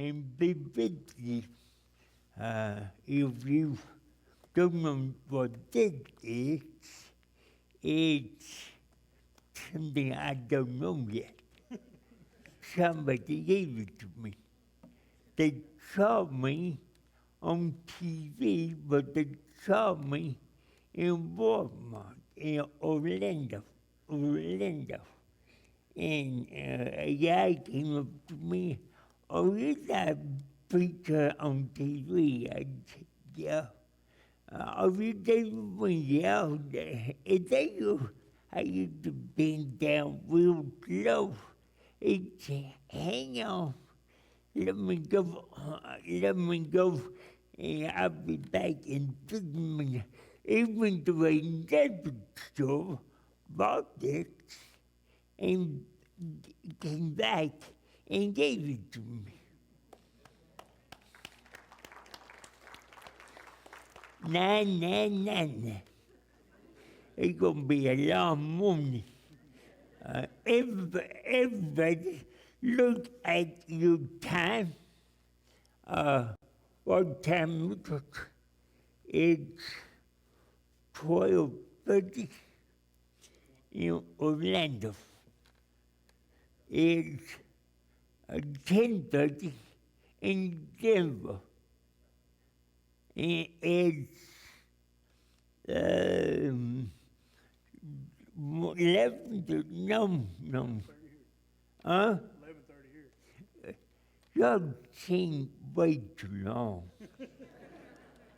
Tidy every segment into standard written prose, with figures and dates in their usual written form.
and be with you. If you don't know what this is, it's something I don't know yet. Somebody gave it to me. They saw me on TV, but they saw me in Walmart in Orlando. And a guy came up to me, "Oh, is that preacher on TV?" I said, "Yeah." "Oh, you gave me, yeah. Is that you?" I used to bend down real low. He said, "Hang on. Let me go, and I'll be back in 6 minutes." He went to a liquor store, bought it, and came back and gave it to me. Nah. It's going to be a long morning. Everybody look at your time. What time is it? It's 12:30 in Orlando. It's 10:30 in Denver. And it's 11:30. No. 11:30 here. You're saying way too long.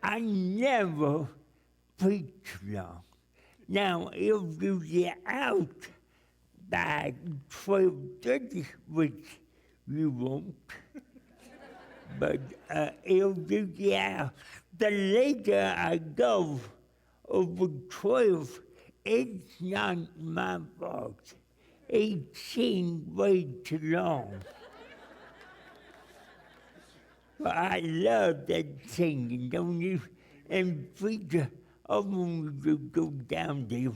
I never preach long. Now, if you get out by 12:30, which you won't, but if you get out, the later I go over 12, it's not my fault. It seems way too long. But I love that singing, don't you? And preacher, I want you to go down there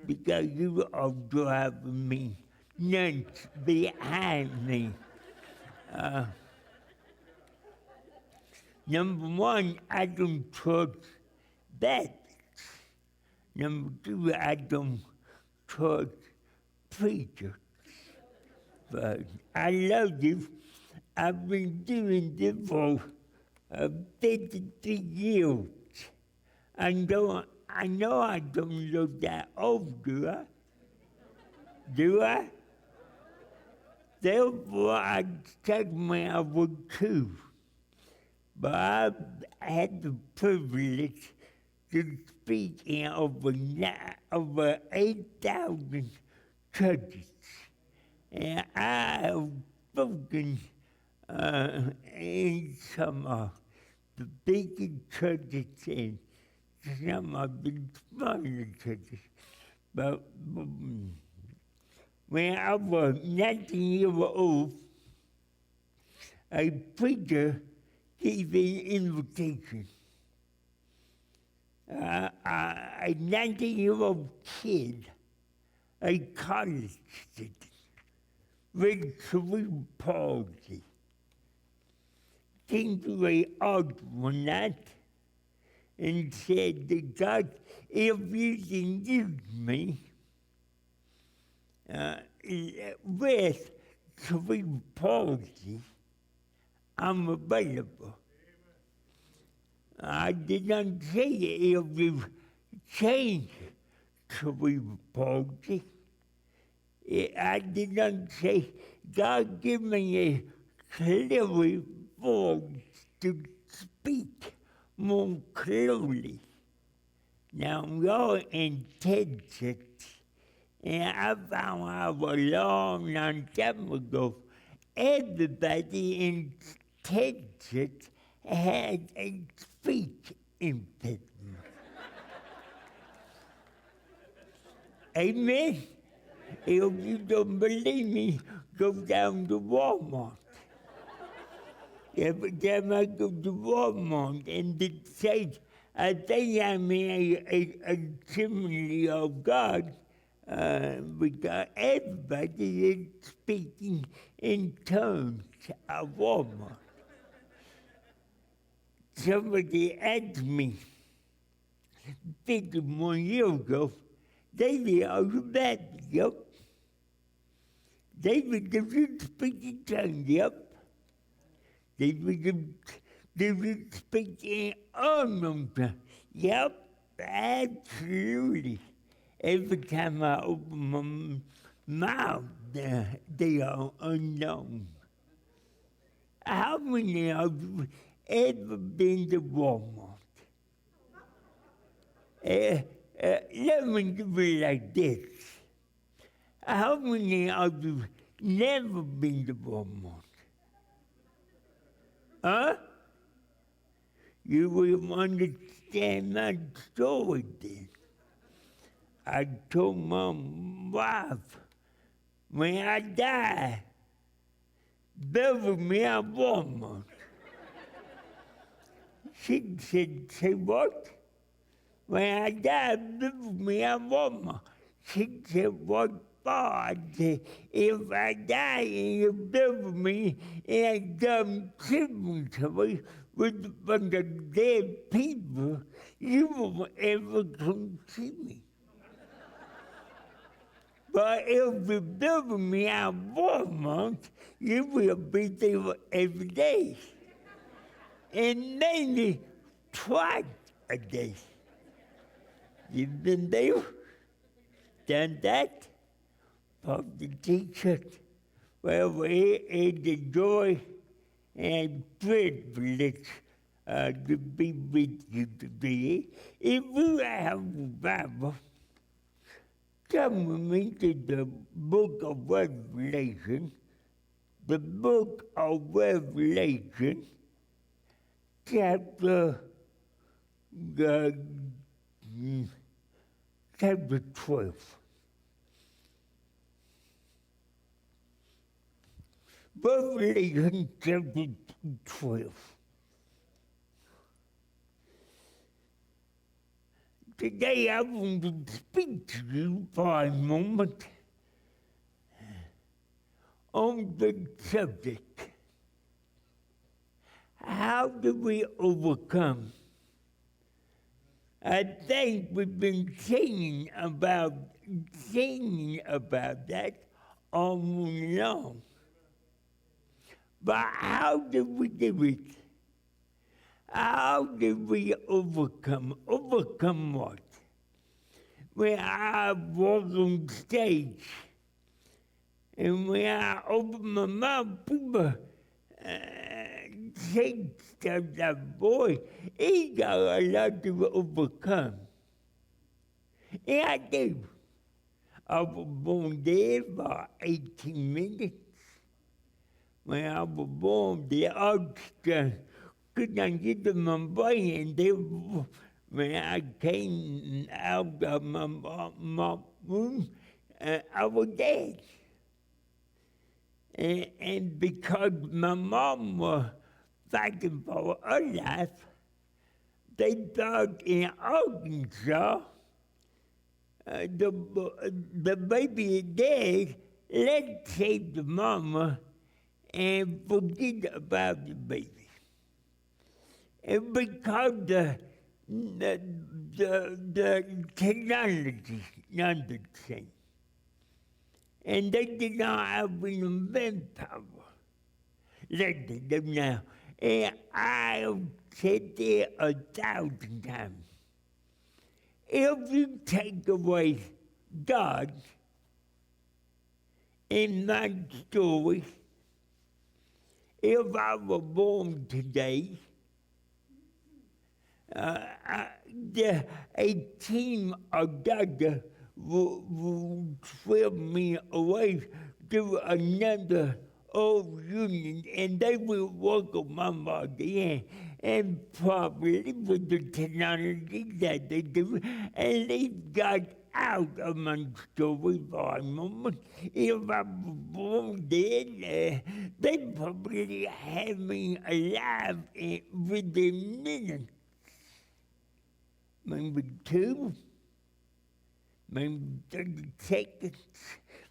because you are driving me nuts behind me. Number one, I don't trust that. Number two, I don't trust preachers. But I love you. I've been doing this for 53 years. I know I don't look that old, do I? Do I? Therefore, I take me I would too. But I've had the privilege to speak in over 8,000 churches. And I have spoken in some of the biggest churches and some of the smaller churches. But when I was 19 years old, a preacher gave me an invitation. A 19-year-old kid, a college student, with cerebral palsy, came to an altar one night and said to God, "If you can use me with cerebral palsy, I'm available." I did not say if you change cerebral palsy. I did not say, "God, give me a clear voice to speak more clearly." Now, you're in Texas, and I found out a long time ago, everybody in Texas had a speech impediment. Amen? If you don't believe me, go down to Walmart. Every time I go to Walmart and it says, I think I'm a simile of God, because everybody is speaking in tongues at Walmart. somebody asked me 51 years ago, David, are you back? Yep. David, did you speak in tongues? Yep. Did you speak in unknown tongues? Yep, absolutely. Every time I open my mouth, they are unknown. How many of you ever been to Walmart? Let me do it like this. How many of you never been to Walmart? Huh? You will understand my story then. I told my wife, when I die, bury me at Walmart. She said, say what? When I die, bury me at Walmart. She said, what for? I said, if I die and you bury me in some cemetery with a bunch of dead people, you won't ever come see me. But if you bury me at Walmart, you will be there every day. And maybe twice a day. You've been there, done that, popped the t-shirt. Well, it is a joy and privilege to be with you today. If you have a Bible, come with me to the book of Revelation, the book of Revelation, chapter 12. Revelation chapter 12. Today I want to speak to you for a moment on the subject, how do we overcome? I think we've been singing about that all morning long. But how do we do it? How do we overcome? Overcome what? When I walk on stage and when I open my mouth, people say stuff like, boy, he got a lot to overcome. And I do. I was born there for 18 minutes. When I was born, the orchestra couldn't get to my brain. When I came out of my room, I was dead. And because my mom was fighting for her life, they thought in Arkansas, the baby is dead, let's save the mama and forget about the baby. And because the technology is not the same, and they did not have any manpower like they do now. And I've said it 1,000 times. If you take away God in my story, if I were born today, a team of doctors will throw me away to another old union, and they will work on my body and probably with the technology that they do, and leave God out of my story for a moment. If I was born dead, they probably have me alive within minutes. Maybe 2, maybe 30 seconds,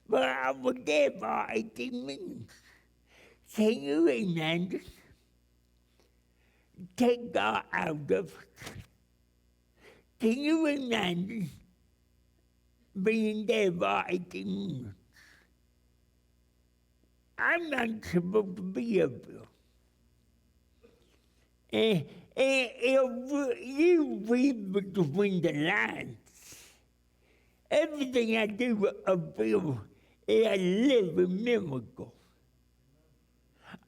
but I was there for 18 minutes. Can you imagine? take God out of it. Can you imagine being there for 18 minutes? I'm not supposed to be up there. And if you read between the lines, everything I do up there is a living miracle.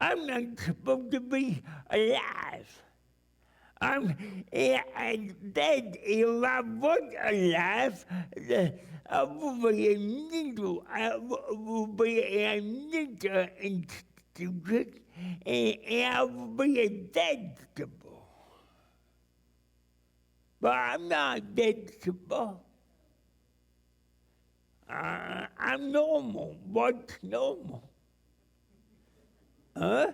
I'm not supposed to be alive. And that if I was alive, I would be a needle. I would be a needle institution, and I would be a vegetable. But I'm not a vegetable. I'm normal. What's normal? Huh?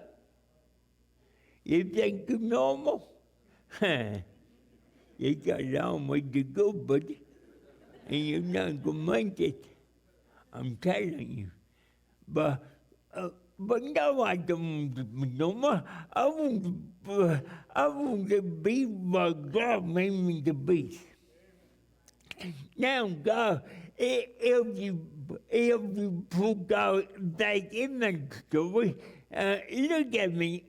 You think you're normal? You got a long way to go, buddy. And you're not going to make it. I'm telling you. But no, I don't want to be normal. I want to be what God made me to be. Now, God, if you put God back in that story, look at me.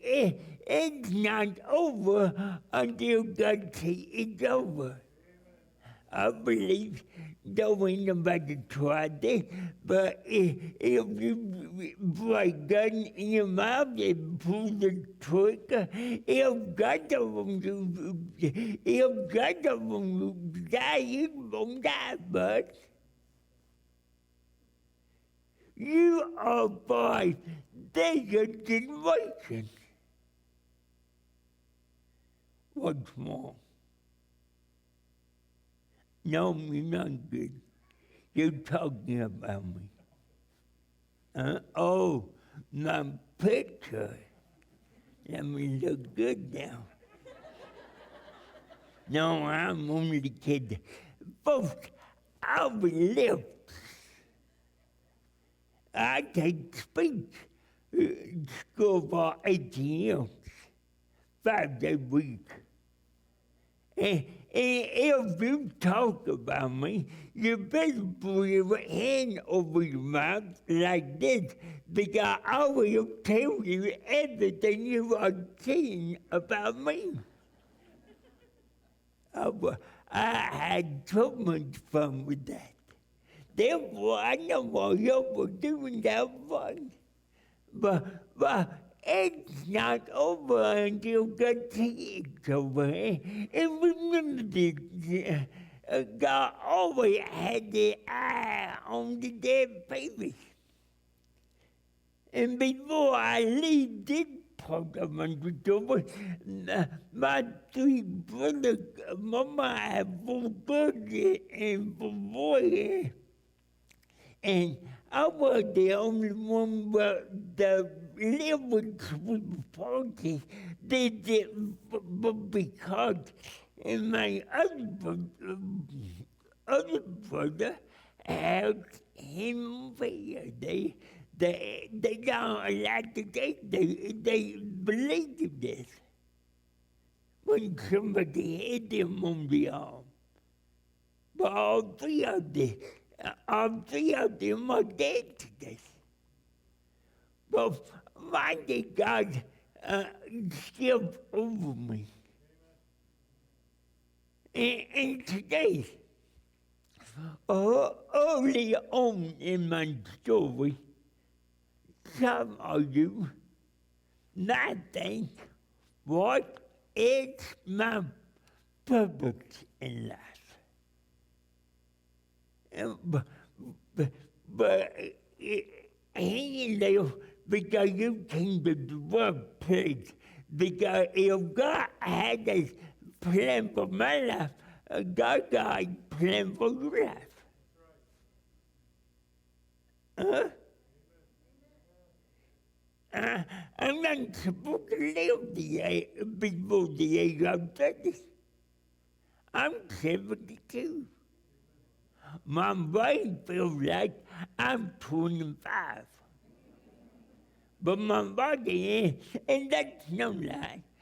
It's not over until God says it's over. I believe don't ain't nobody tried it, but if you put a gun in your mouth and pull the trigger, if God of them die, you won't die, but you are by their generation. What's wrong? No, you're not good. You're talking about me. Oh, my picture. Let me look good now. No, I'm only kidding. Folks, I'll be left. I take speech school for 18 years, 5 days a week. And if you talk about me, you better put your hand over your mouth like this, because I will tell you everything you are saying about me. I had so much fun with that. Therefore, I know what you were doing that fun. But it's not over until God says it's over. And remember this, God always had the eye on the dead baby. And before I leave this part of my story, my 3 brothers, Mama had 4 brothers and 4 boys. And I was the only one that lived with cerebral palsy. They did, but because my other brother had hemophilia. They don't like to take. They believe this. When somebody hit them on the arm, but all 3 of them are dead today. But why did God skip over me? And today, early on in my story, some of you might think, what is my purpose in life? But hanging there because you came to the workplace. Because if God had a plan for my life, God got a plan for your life. I'm not supposed to live before the age of 30. I'm 72. My brain feels like I'm 25. But my body is, and that's no lie.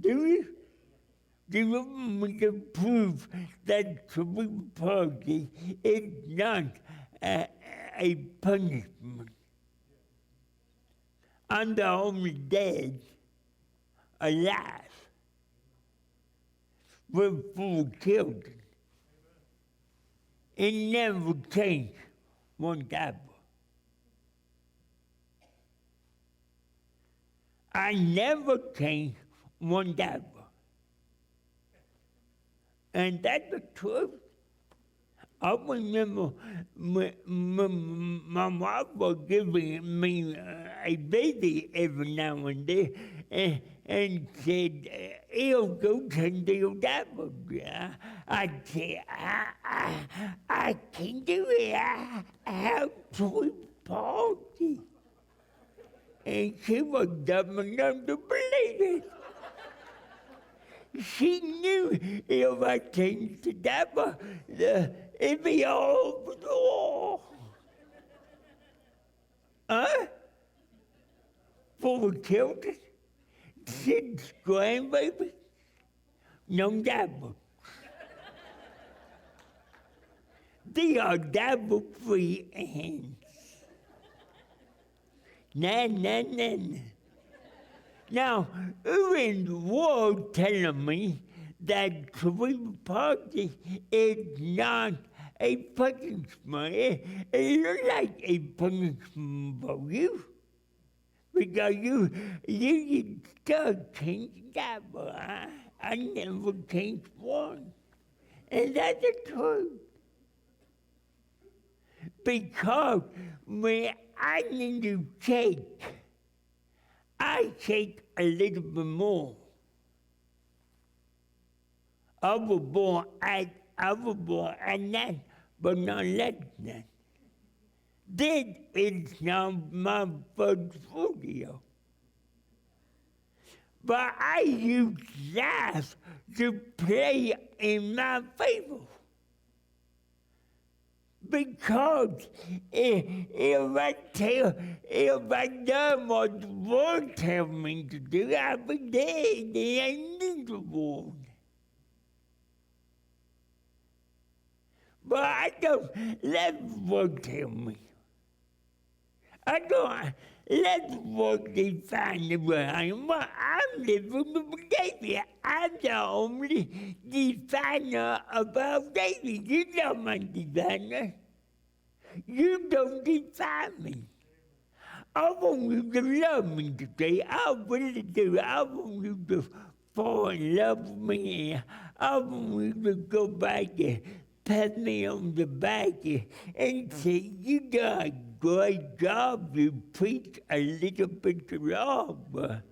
Do you? Do you want me to prove that cerebral palsy is not a punishment? I'm the only dead alive with 4 children. It never changed one diaper. I never changed one diaper. And that's the truth. I remember my wife was giving me a baby every now and then and said, he'll go change your diaper. I said, I can't do it. I have cerebral palsy. And she was dumb enough to believe it. She knew if I changed the diaper, it'd be all over the wall. Huh? 4 children, 6 grandbabies, no diaper. They are diaper-free hands. Nah. Now, who in the world telling me that cerebral palsy is not a punishment? It looks like a punishment for you. Because you start changing diapers. I never changed one. And that's the truth. Because when I need to shake, I shake a little bit more. I was born at that, but not less than that. This is not my first rodeo. But I use that to play in my favor. Because if I done what the world tells me to do, I'd be dead. They ain't need the world. But I don't let the world tell me. I don't let the world define the way I am. I'm living with David. I'm the only designer about David. You're not my designer. You don't define me. I want you to love me today. I really do. I want you to fall in love with me. I want you to go back and pat me on the back and say, you done a great job. You preach a little bit of love. But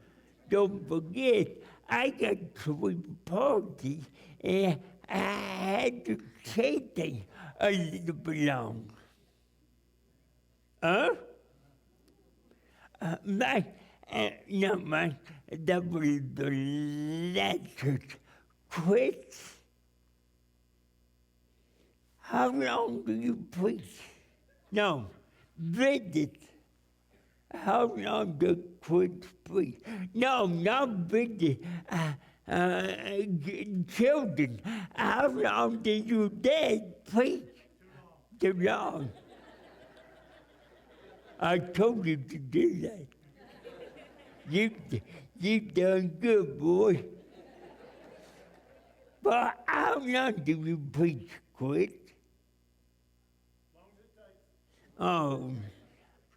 don't forget, I got cerebral palsy and I had to say things a little bit long. Huh? That was the last quit. How long do you preach? No, visit. How long do quit preach? No, not visit. Children, how long did you dad preach? Too long. I told you to do that. You done good, boy. But how long do you preach quit? Oh,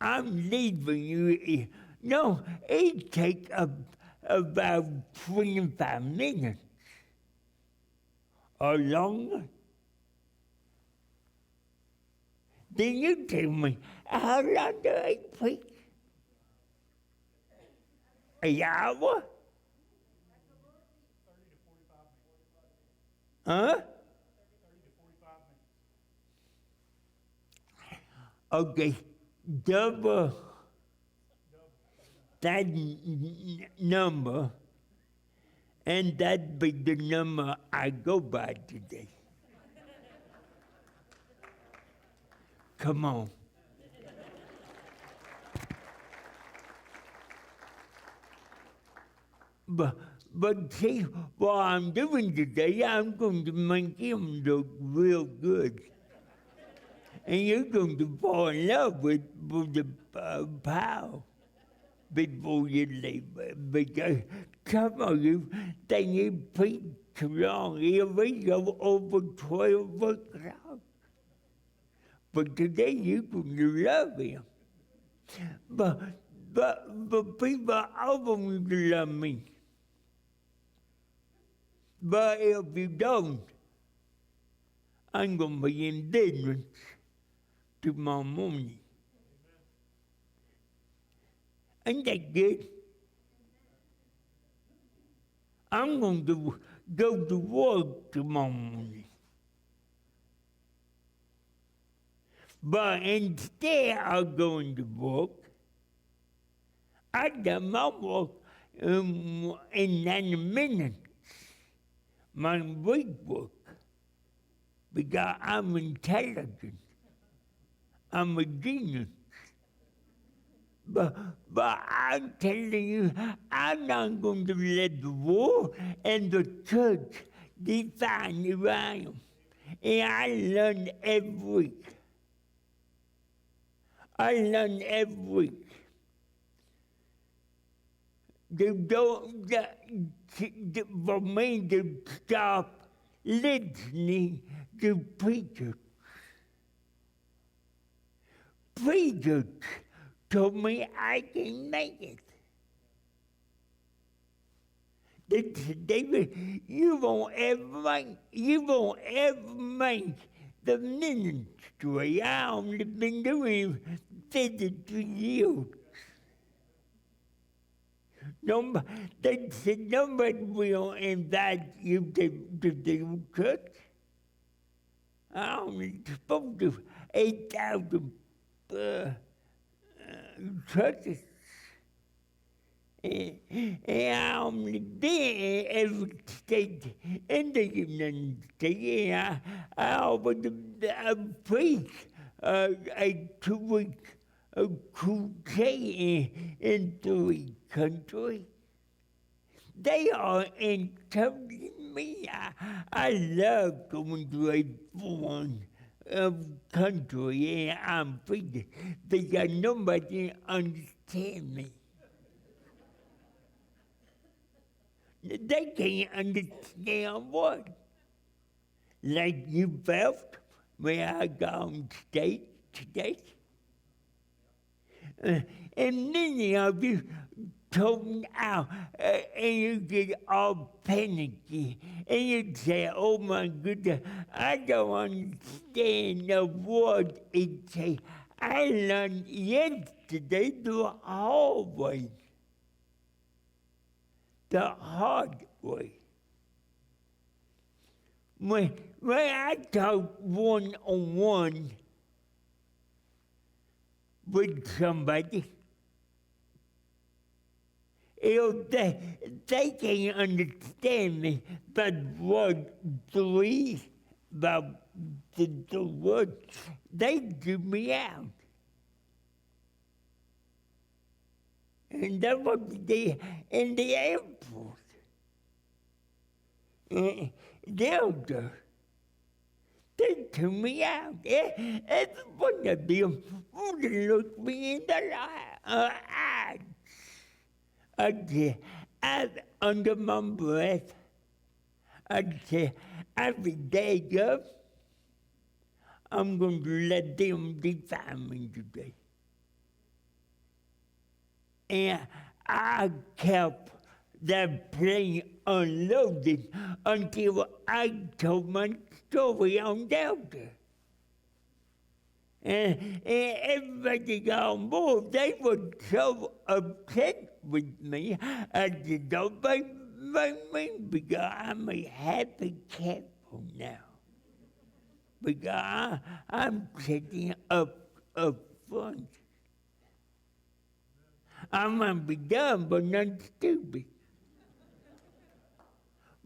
I'm leaving you. No, it takes about 25 minutes or longer. Then you tell me, how long do I preach? An hour? 30 to 45 minutes. Huh? 30 to 45 minutes. Okay, double that number, and that be the number I go by today. Come on. But see, what I'm doing today, I'm going to make him look real good. And you're going to fall in love with the pal before you leave. Because some of you think he preached too long. He'll read over 12 o'clock. But today you're going to love him. But people are going to love me. But if you don't, I'm going to be indignant tomorrow morning. Ain't that good? I'm going to go to work tomorrow morning. But instead of going to work, I done my work in 90 minutes. My week work. Because I'm intelligent. I'm a genius. But I'm telling you, I'm not going to let the war and the church define who I am. And I learn every week. I learn every week. For me to stop listening to preachers. Preachers told me I can make it. They said, David, you won't ever make the ministry. I only been doing 52 years. They said, nobody will invite you to the church. I only spoke to 8,000 churches. And I only been in every state in the United States. And I always preached a 2-week crusade in 3 countries. They are encouraging me. I love going to a foreign country and I'm preaching because nobody understands me. They can't understand what. Like you felt when I got on stage today. And many of you told me out and you get all panicky and you say, oh my goodness, I don't understand the word it says. I learned yesterday the hard way. The hard way. When I talk one-on-one with somebody, if they can't understand me, but word 3, about the word, they give me out. And that was in the airport. Delta. They took me out. Everyone of them would look me in the eye. I under my breath, I'd say, every day, God, I'm going to let them define me today. And I kept that plane unloaded until I told my story on Delta. And everybody got on board. They were so upset with me. I said, don't blame me because I'm a happy camper now. Because I'm sitting up front. I might be dumb, but not stupid.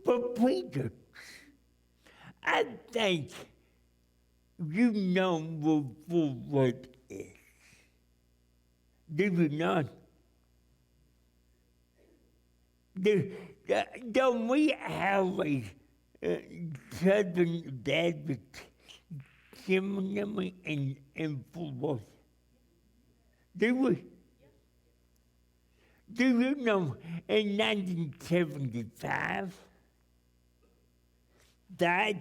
But Peter, I think you know what is. Do you not? don't we have a Southern Baptist seminary in Fort Worth? Do we? Do you know in 1975 that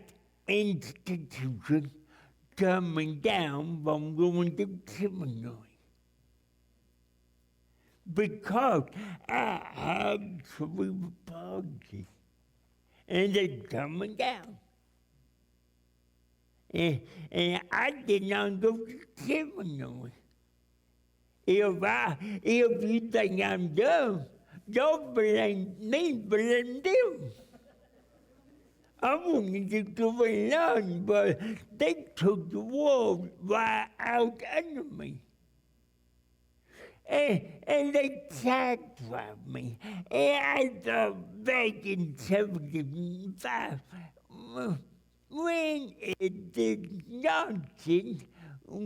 institution coming down from going to seminary? Because I had cerebral palsy and it's coming down. And I did not go to seminary. If you think I'm dumb, don't blame me, blame them. I wanted to go and learn, but they took the world right out under me. And they sidetracked me. And I thought back in 75, when is this nonsense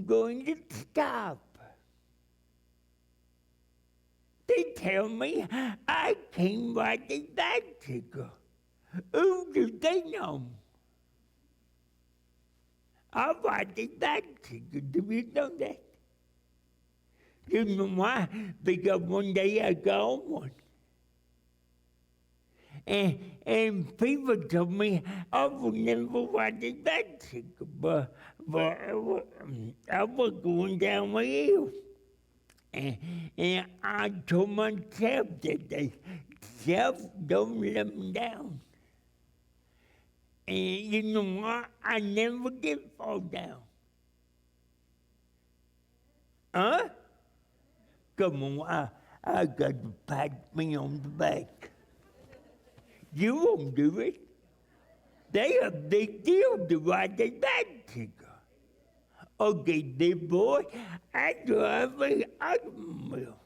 going to stop? They tell me I can't ride the bicycle. Who do they know? I ride the bicycle. Do you know that? You know why? Because one day I got on one. And people told me I would never ride the bicycle, but I was going down the hill. And I told myself that day, self, don't let me down. And you know what? I never did fall down. Huh? Come on, I got to pat me on the back. You won't do it. They a big deal to ride the bicycle. Okay, big boy, I drive an automobile.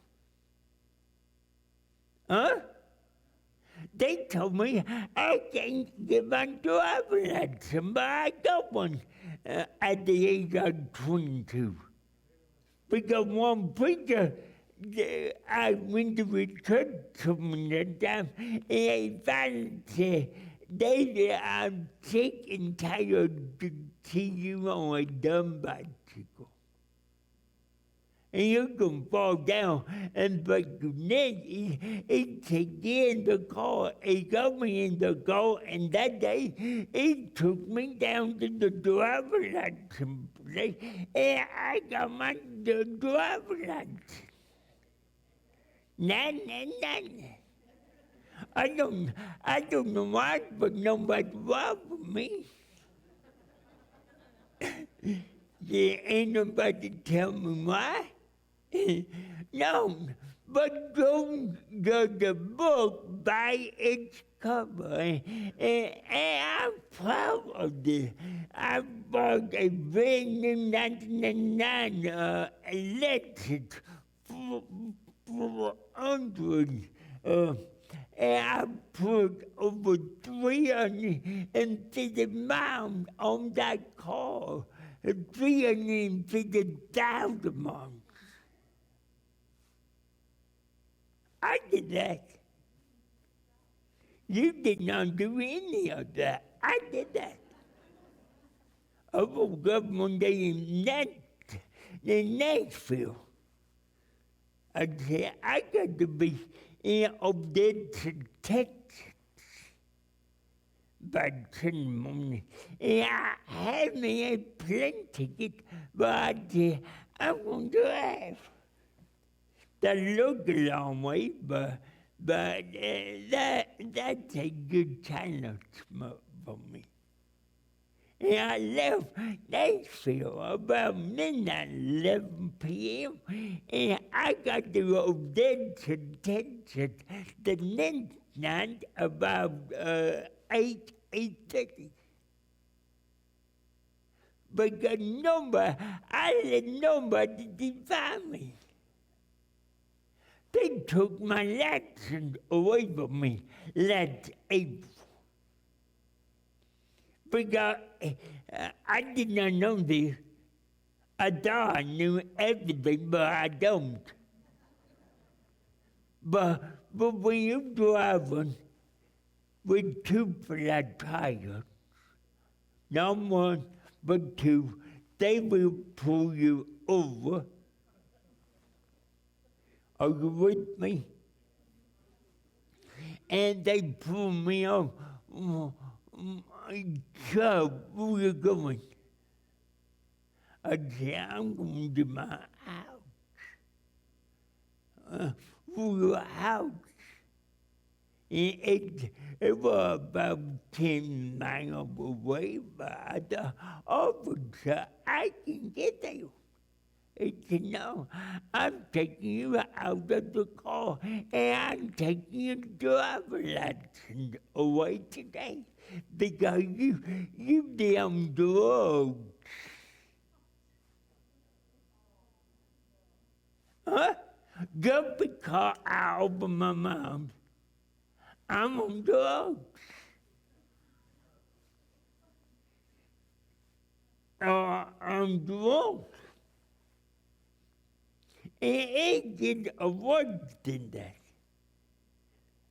Huh? They told me I can't get my driver's license, but I got one at the age of 22. Because one preacher, I went to the church to me that time, and they finally said, David, I'm sick and tired to see you on a dumb bicycle. And you're going to fall down and break your neck. He said, get in the car. He got me in the car, and that day, he took me down to the driver's license place, and I got my driver's license. Nah. I don't know why, but nobody robbed me. Yeah, ain't nobody tell me why. No, but don't judge the book by its cover. And I'm proud of this. I bought a brand new 1999 electric for hundreds. And I put over 350 miles on that car, 350,000 miles. I did that. You did not do any of that. I did that. I woke up one day in Nashville. I said, I got to be up there to Texas by Sunday morning. And I had me a plane ticket, but I said, I want to drive. That looked a long way, but that's a good kind of smoke for me. And I left Nashville about midnight, 11 p.m., and I got to go there to Texas the next night about 8:30. Because I let nobody define me. They took my license away from me last April. Because I did not know this. I thought I knew everything, but I don't. But when you're driving with two flat tires, not one, but two. They will pull you over. Are you with me? And they pull me over. So, where you going? I said, I'm going to my house. Your house? It was about 10 miles away, but the officer, I can get there. He said, no, I'm taking you out of the car, and I'm taking your driver's license away today because you damn drugs. Huh? Just because I opened my mouth, I'm on drugs. I'm drunk. And it gets worse than that.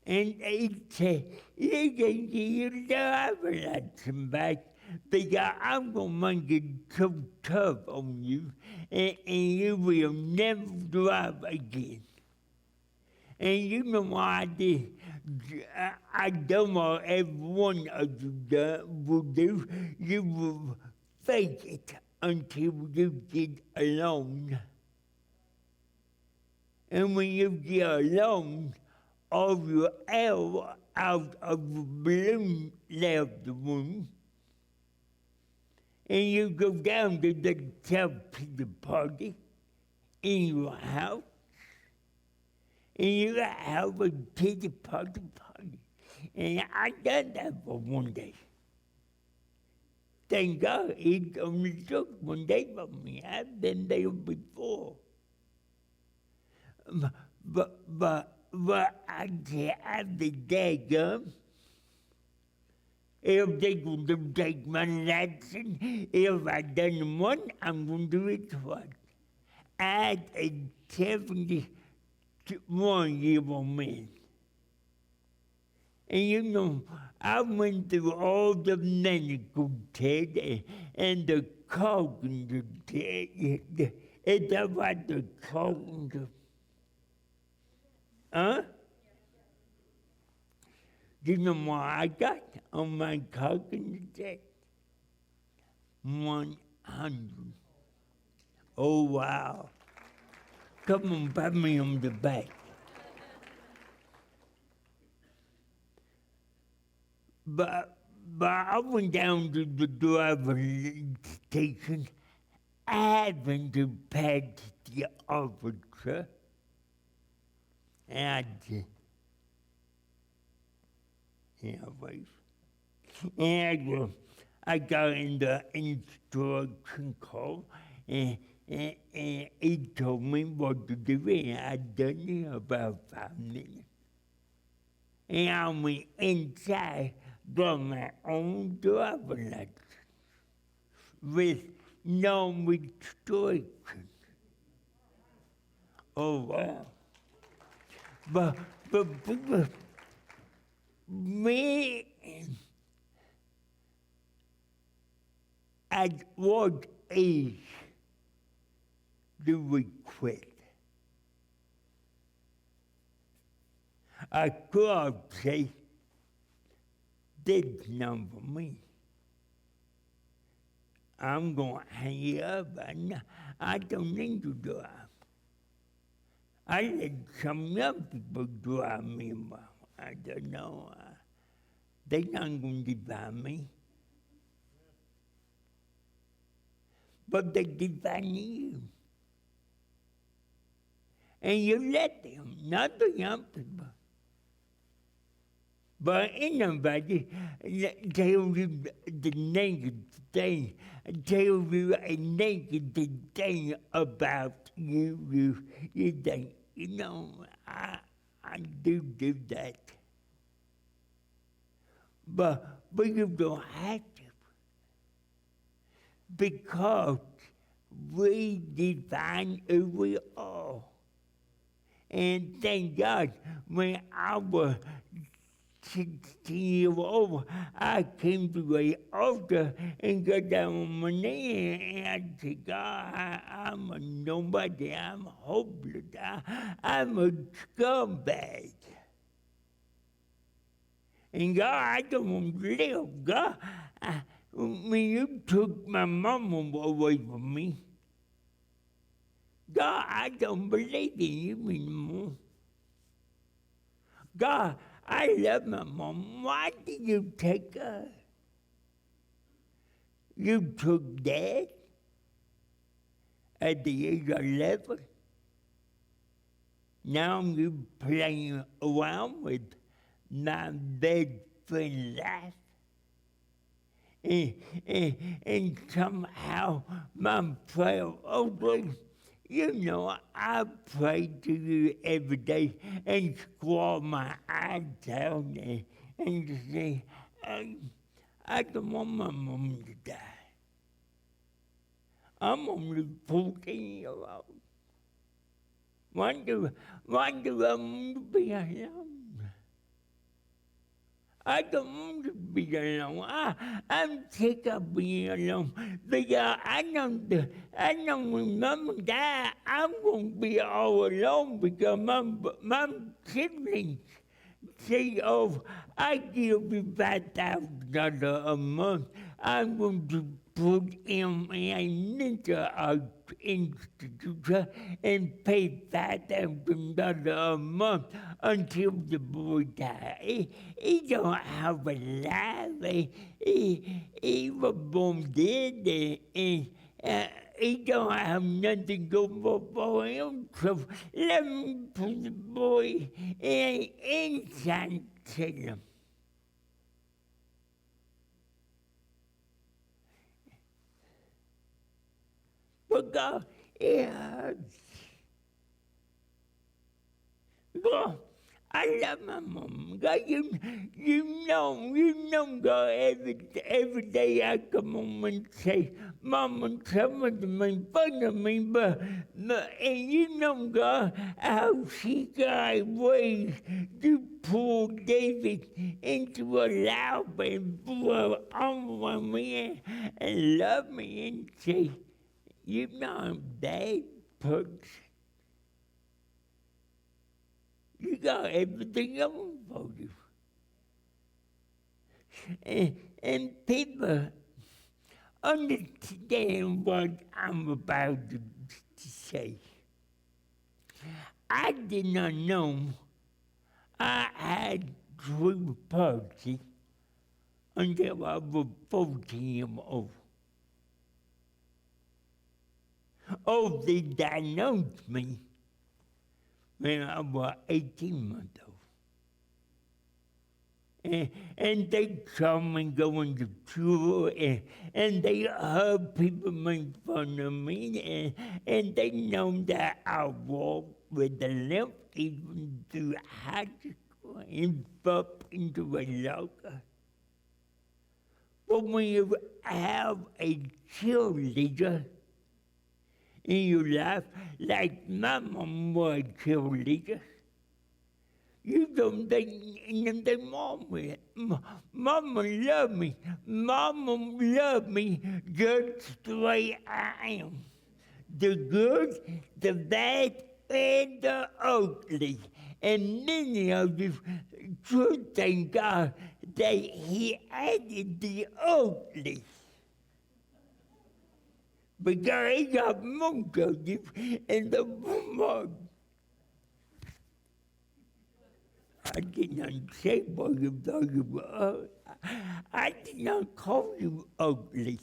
And he said, you can get your driver's license back because I'm going to make it so tough on you and you will never drive again. And you know what I did? I don't know what everyone of you will do. You will fake it until you get alone. And when you get alone, all your air out of the balloon left the room, and you go down to the self-pity party in your house, and you have a pity party. And I done that for one day. Thank God it only took one day for me. I've been there before. But I said, after that come, if they going to take my license, if I done one, I'm going to do it twice. As a 71-year-old man. And you know, I went through all the medical tests and the cognitive test. Is that what the cognitive? Huh? You know what I got on my cognitive test? 100. Oh, wow. Come on, pat me on the back. But I went down to the driver's station having to pat the officer. And I did. And I got in the instruction call, and he told me what to do, and I done it in about 5 minutes. And I went inside, got my own driver's license with no restriction. Oh, wow. But me, at what age do we quit? I could say, this not for me. I'm going to hang it up. I don't need to drive. I let some young people drive me around. I don't know. They're not going to drive me. But they define you. And you let them, not the young people. But anybody tell you the negative thing, tell you a negative thing about you, you think, you know, I do that. But you don't have to. Because we define who we are. And thank God, when I was 16 years old, I came to the altar and got down on my knee and I said, God, I'm a nobody, I'm hopeless, I'm a scumbag. And God, I don't want to live. God, when you took my mama away from me, God, I don't believe in you anymore. God, I love my mom. Why did you take her? You took Dad at the age of 11. Now you playing around with my best friend life. And somehow my prayer always, you know, I pray to you every day and squall my eyes down and say, I don't want my mom to die. I'm only 14 years old. Why do I want to be alone? I don't want to be alone. I'm sick of being alone because I know when Mama died, I'm going to be all alone because my siblings say, oh, I give you $5,000 a month. I'm going to put him in a mental institution and pay $5,000 a month until the boy dies. He don't have a life. He was born dead and he don't have nothing going for him. So let me put the boy in inside him. But God, it hurts. God, I love my mom. God, you know, God, every day I come home and say, Mama, someone to make fun of me, but and you know, God, how she got ways to pull David into a lap and pull her arm around me and love me and say, you're not a bad person. You got everything going for you. And people understand what I'm about to say. I did not know I had cerebral palsy until I was 14 years old. Oh, they diagnosed me when I was 18 months old. And they saw me going to school, and they heard people make fun of me, and they know that I walk with a limp even through high school and up into a locker. But when you have a cheerleader in your life, like my mom was a cheerleader, you don't think anything wrong with it. Mama loved me. Mama loved me just the way I am. The good, the bad, and the ugly. And many of you should thank God that He added the ugly. Because He got most of you in the mud. I did not say what you thought you were. I did not call you ugly.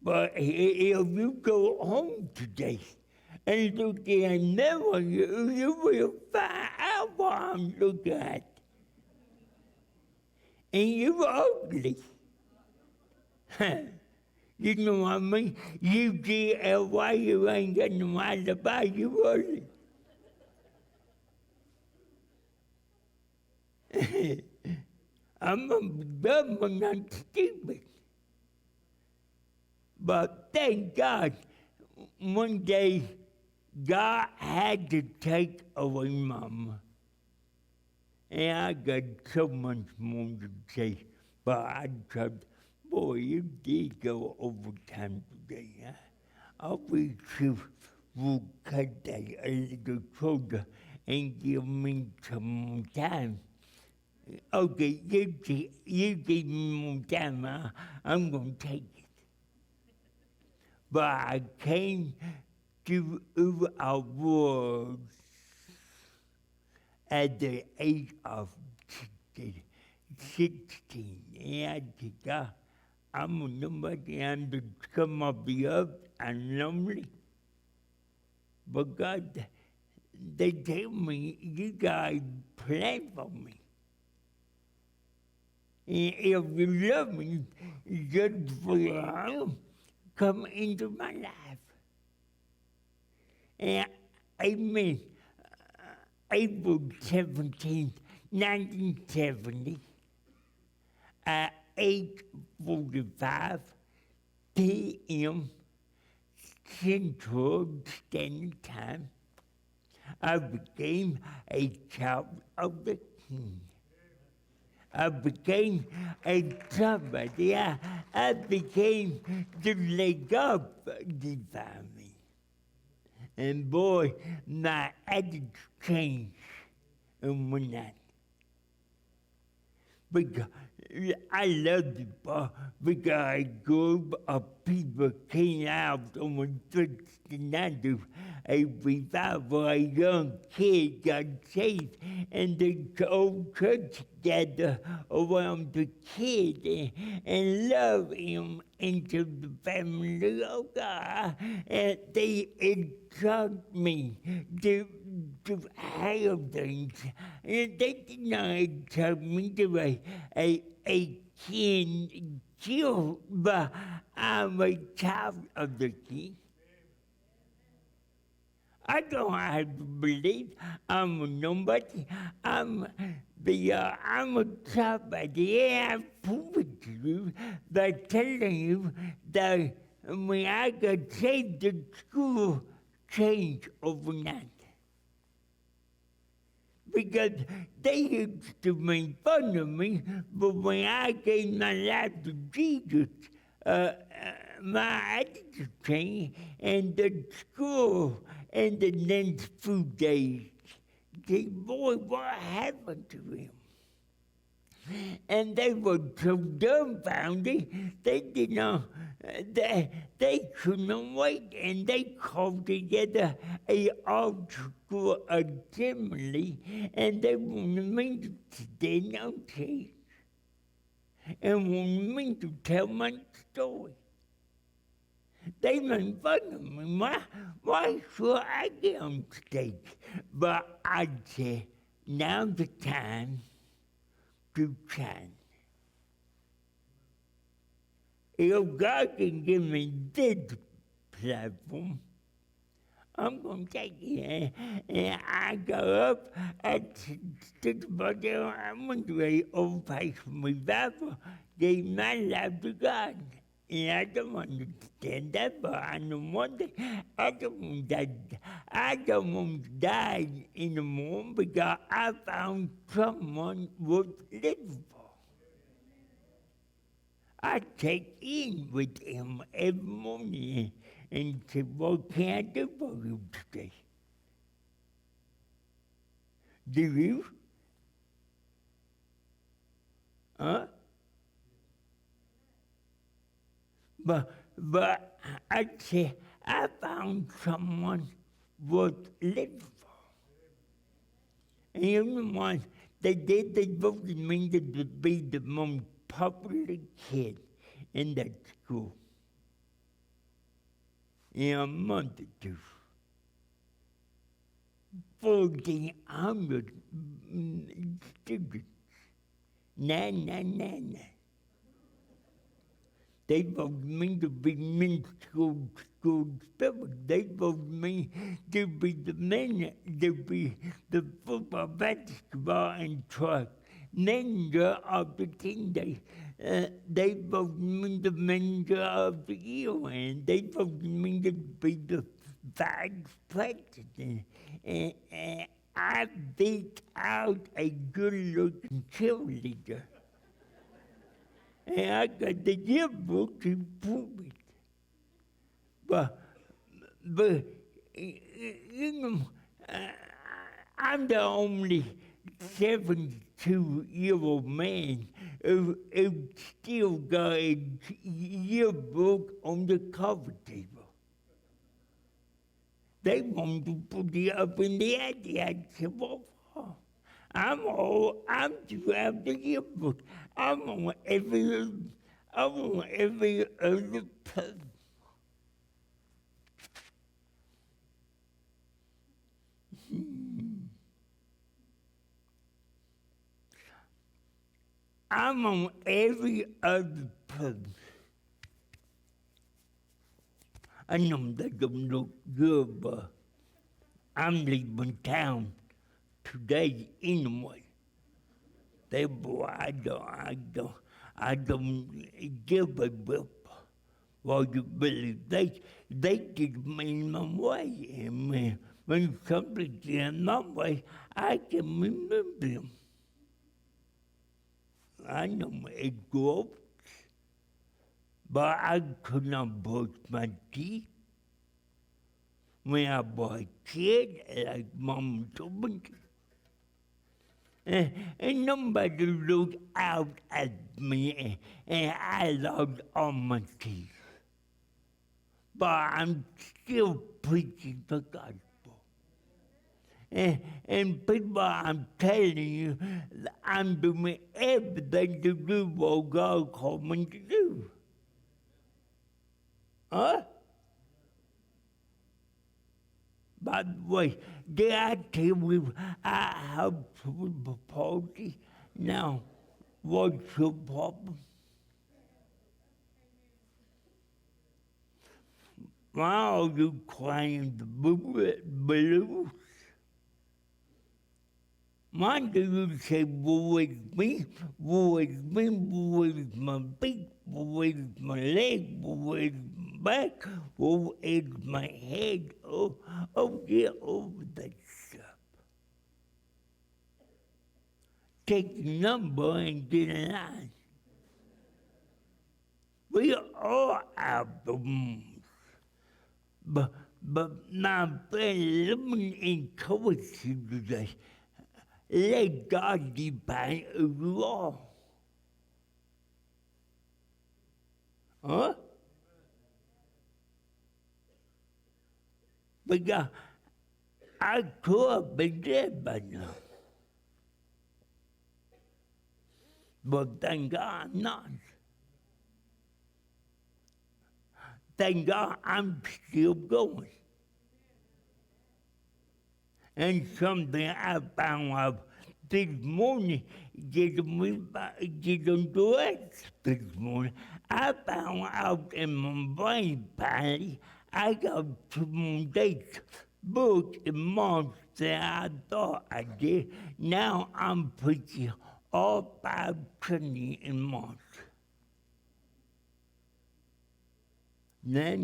But if you go home today and look in a mirror, you will find out what I'm looking at. And you're ugly. You know what I mean? You get why you ain't got no alibi, you ugly. I'm dumb but not stupid. But thank God, one day God had to take away Mama. And I got so much more to say, but I thought, boy, you did go overtime today, huh? I wish you would cut that a little shorter and give me some more time. Okay, you give me more time, I'm going to take it. But I came to awards at the age of 16. And I said, I'm nobody, I'm the scum of the earth and lonely. But God, they tell me, you guys plan for me. And if you love me just for Him, come into my life. And amen. April 17th, 1970, at 8:45 p.m. Central Standard Time, I became a child of the King. I became a somebody. I became the leg up divine. And boy, my attitude changed overnight. Because I love people, because a group of people came out on a Thursday night of a revival. A young kid got saved, and the whole church gathered around the kid and loved him into the family of God. And they encouraged me to have things. And they did not encourage me to be a king, but I'm a child of the King. I don't have to believe I'm a nobody. I'm a somebody. And I prove it to you by telling you that when I got saved, the school changed overnight. Because they used to make fun of me, but when I gave my life to Jesus, my attitude changed, and the school and the next few days, they, boy, what happened to him? And they were so dumbfounded, they did not, they could not wait, and they called together a all-school assembly, and they wanted me to stand on stage and wanted me to tell my story. They made fun of me. Why should I get on stage? But I said, now's the time to shine. If God can give me this platform, I'm going to take it. And I go up at 6 o'clock. I went to an old-fashioned revival, gave my life to God. And I don't understand that, but I don't want to. I don't want to die anymore because I found someone worth living for. I check in with him every morning and say, what can I do for you today? Do you? Huh? But I say, I found someone worth living for. And you know what? They voted me to be the most popular kid in that school in a month or two. 1,400 students. Nah. They voted me to be school spirit. They voted me to be the man, to be the football, basketball, and track manager of the team. They voted me the manager of the year, and they voted me to be the vice president. I picked out a good-looking cheerleader. And I got the yearbook to prove it. But you know, I'm the only 72-year-old man who still got a yearbook on the cover table. They wanted to put it up in the attic. I said, well, I'm to have the yearbook. I'm on every other person. I'm on every other person. I know they don't look good, but I'm leaving town today anyway. Therefore, I don't give a whip. Well, you believe they get me in my way, and when somebody gets in my way, I can remember them. I know it goes, but I could not brush my teeth when I was a kid, like Mama told me to. And nobody looked out at me, and I lost all my teeth. But I'm still preaching the gospel. And people, I'm telling you, I'm doing everything to do what God called me to do. Huh? By the way, did I tell you I have cerebral palsy? Now, what's your problem? Why are you crying the blues? Why do you say, woe is me, woe is me, woe is my feet, woe is my leg, woe is my back, woe is my head? Oh, get over that stuff. Take the number and get in line. We all have the wounds. But my friend, let me encourage you today. Let God define who you are. Huh? Because I could have been dead by now. But thank God I'm not. Thank God I'm still going. And something I found out this morning, get on direct this morning, I found out in my brain finally, I got 2 more days booked in March than I thought I did. Now I'm preaching all 5 Sundays in March. No.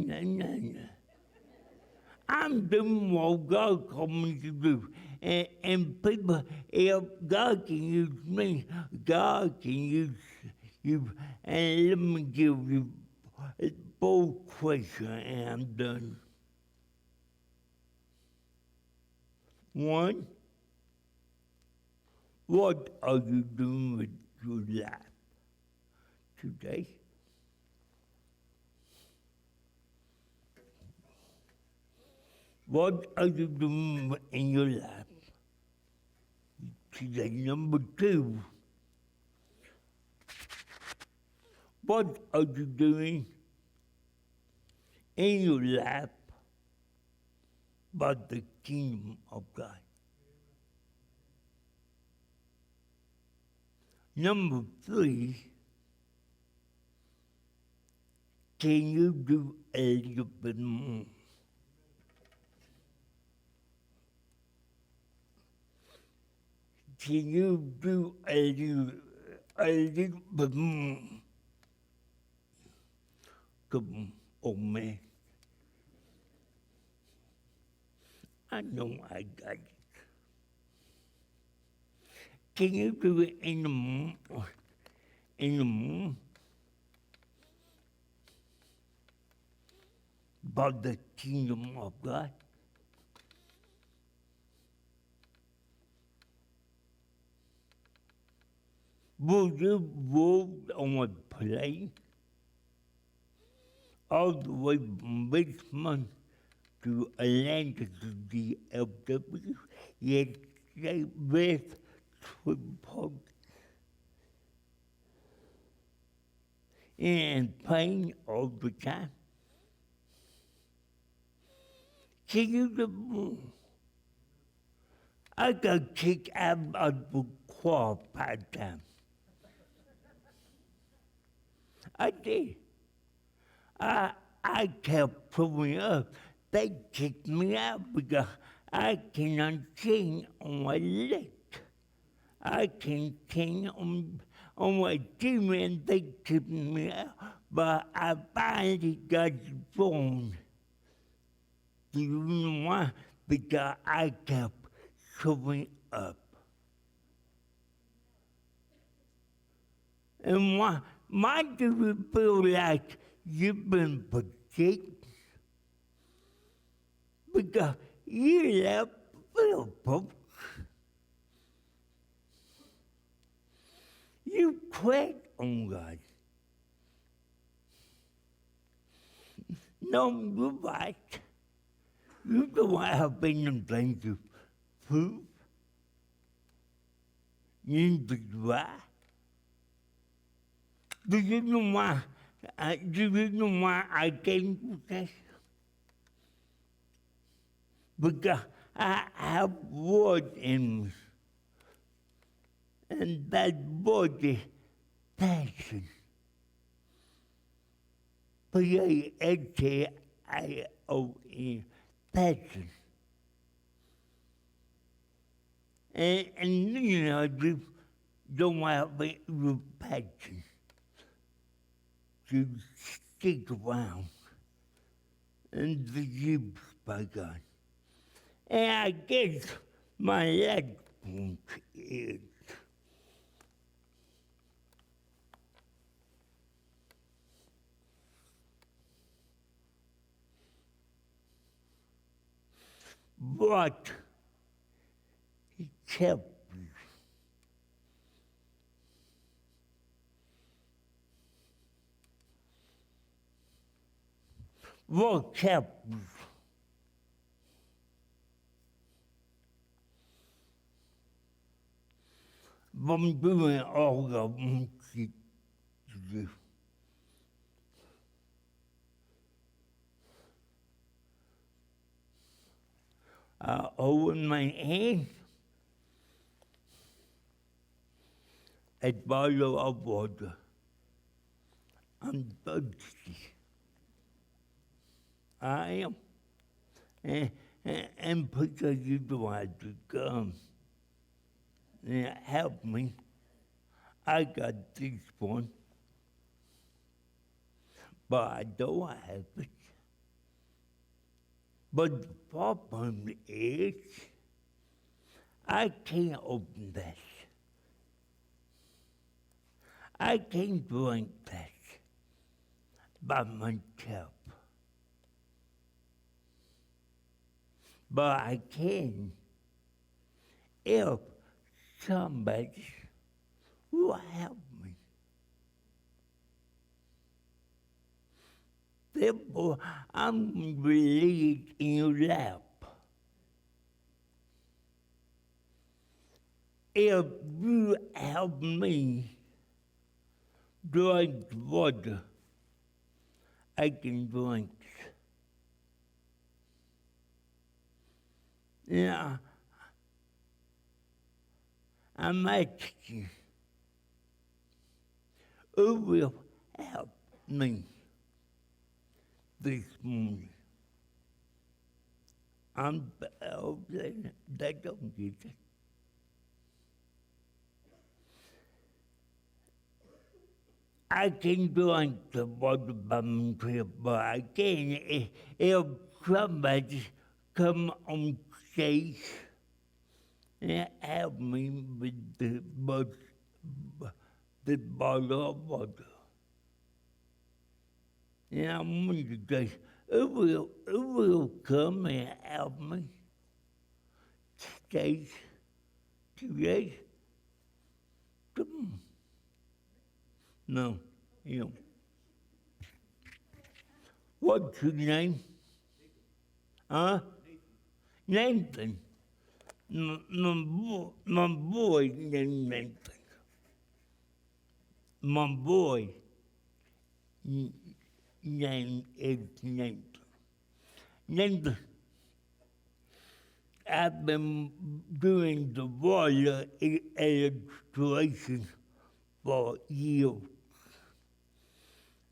I'm doing what God called me to do. And people, if God can use me, God can use you. And let me give you 4 questions and I'm done. 1, what are you doing with your life today? What are you doing in your life today? Number 2, what are you doing in your life about the kingdom of God? Number 3, can you do a little bit more? Can you do a little bit more? Come on, old man. I know I got it. Can you do it in the morning? In the morning? About the kingdom of God? Will you roll on a plane all the way from Richmond to Atlanta to the LW? Yes, they with Twin and plane all the time. Can you do? I got kicked out of the qualified time. I did. I kept pulling up. They kicked me out because I cannot sing on my lick. I can sing on my team and they kicked me out. But I finally got the phone. Do you know why? Because I kept showing up. And why do you feel like you've been protected? Because you left Philip. You quit on God. No, you're right. You don't have anything to prove. You need to try. Do you know why? Do you know why I came to this? Because I have word in me. And that word is passion. P-A-S-H-I-O-N, passion. And you know, you don't have it with passion to stick around and be used by God. And I guess my last point is what kept you. What kept you from doing all the things you do? I open my hand, a bottle of water. I'm thirsty. I am. And because you don't have to come and help me, I got this one. But I don't have it. But the problem is, I can't open this. I can't drink this by myself. But I can if somebody will help me. Therefore, I'm relieved in your lap. If you help me drink water, I can drink. Yeah, I'm asking, who will help me this morning? I'm they don't get it. I can drink the water by myself, but I can if somebody come on stage and help me with the bottle of water. And I want to say, it will come and help me. Stay today. Come on. No, you. What's your name? Huh? Nathan. My boy named Nathan. My boy name is Nathan. Nathan, I've been doing the water illustration for years.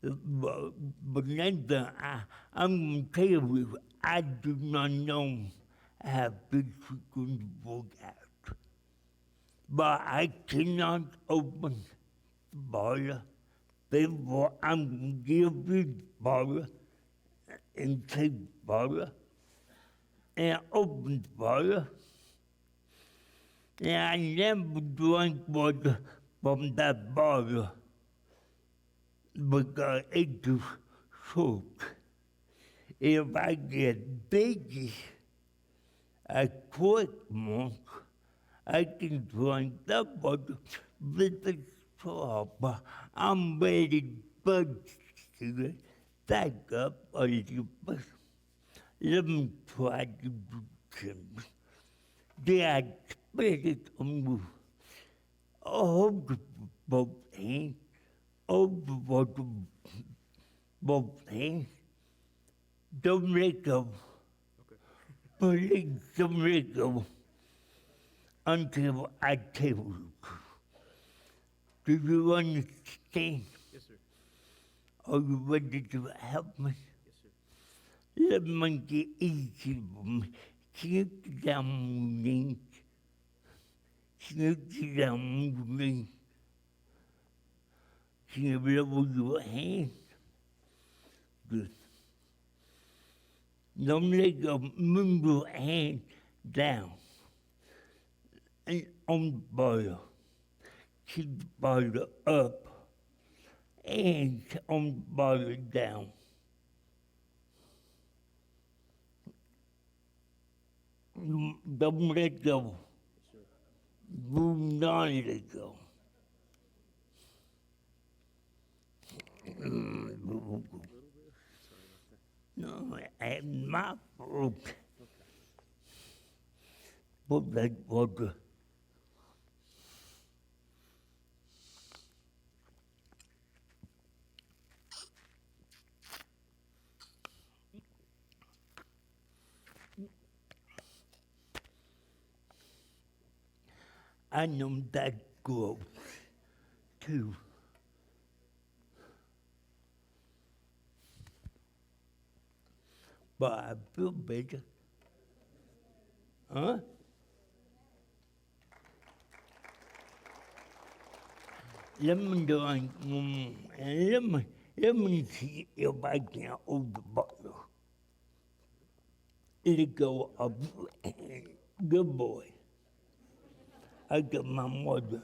But Nathan, I'm going to tell you, I do not know how this is going to work out. But I cannot open the bottle. Therefore, I'm going to give you the bottle and take the bottle and open the bottle. And I never drank water from that bottle because it's too short. If I get bigger, a quick monk, I can drink that water with a straw, but I'm ready to burst back up a little bit. Let me try to do something. Then I spit it on you. Hold both hands, hold the water both hands. Don't let go. Please don't let go until I tell you. Do you understand? Yes, sir. Are you ready to help me? Yes, sir. Let me make it easy for me. Sit down on your knees. Sit down on your knees. Can you lower your hands? Good. Don't let go. Move your hand down. And on the bottle. Keep the bottle up. And on the bottle down. Don't let go. Do not let go. No, and my fault. Put that water. I know that grows too. But I feel better. Huh? Let me do it. Let me see if I can hold the bottle. It'll go up. Good boy. I got my mother.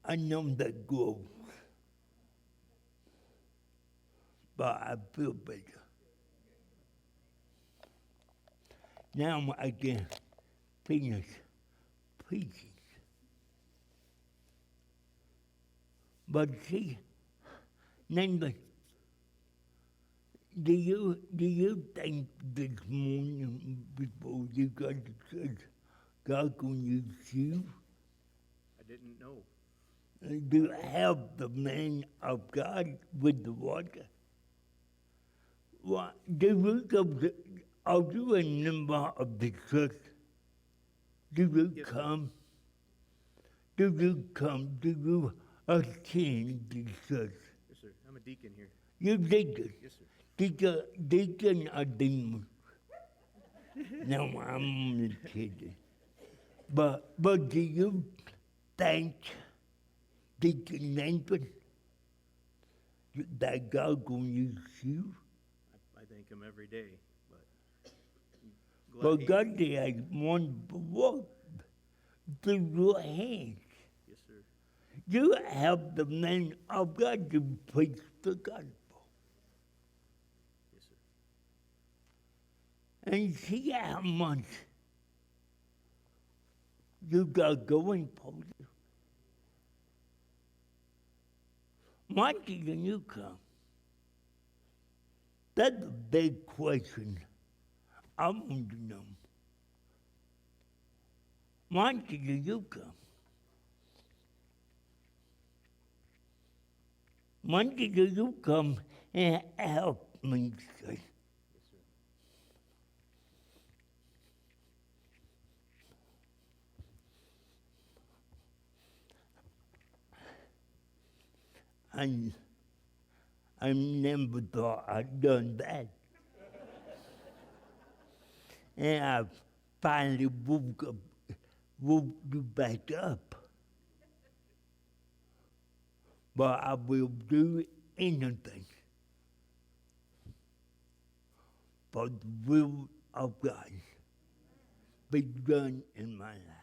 I know that grows, but I feel better. Now I can finish preaching. But see, Nathan, do you think this morning before you got to church, God gonna use you? I didn't know. To help the man of God with the water? What, are you a member of the church? Do you Yes, sir. come? Do you come? Do you attend the church? Yes, sir. I'm a deacon here. You deacon. Yes, sir. Deacon or demon? No, I'm only kidding. But do you thank Deacon Nathan that God gonna use you? I thank him every day, but Well, glad he- God did wonderful work through your hands. Yes, sir. You help the men of God to preach the gospel. Yes, sir. And see how much you got going for you. Why didn't you come? That's a big question. I want to know. Why didn't you come? Why didn't you come and help me? Yes, sir. I never thought I'd done that. And I finally woke you back up. But I will do anything for the will of God be done in my life.